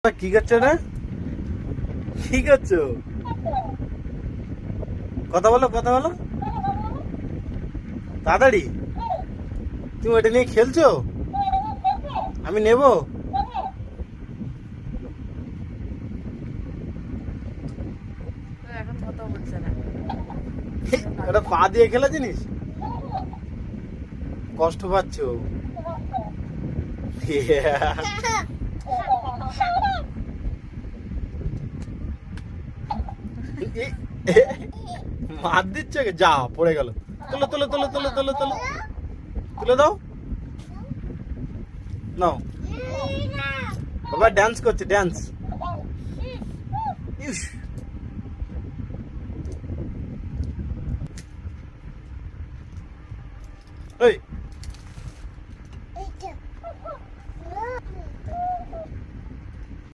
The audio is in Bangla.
কি করছো না? কি করছো? কথা বলো, কথা বলো তাড়াতাড়ি। তুমি ওটা নিয়ে খেলছো? আমি নেব? এখন কথা বলছে না। ওটা পা দিয়ে খেলা জিনিস, কষ্ট পাচ্ছ। মার দিচ্ছে, যা পড়ে গেল। তোলো তোলো তোলো তোলো তোলো তোলো, তুলে দাও। নাও, বাবা ডান্স করছে, ডান্স। ইস, এই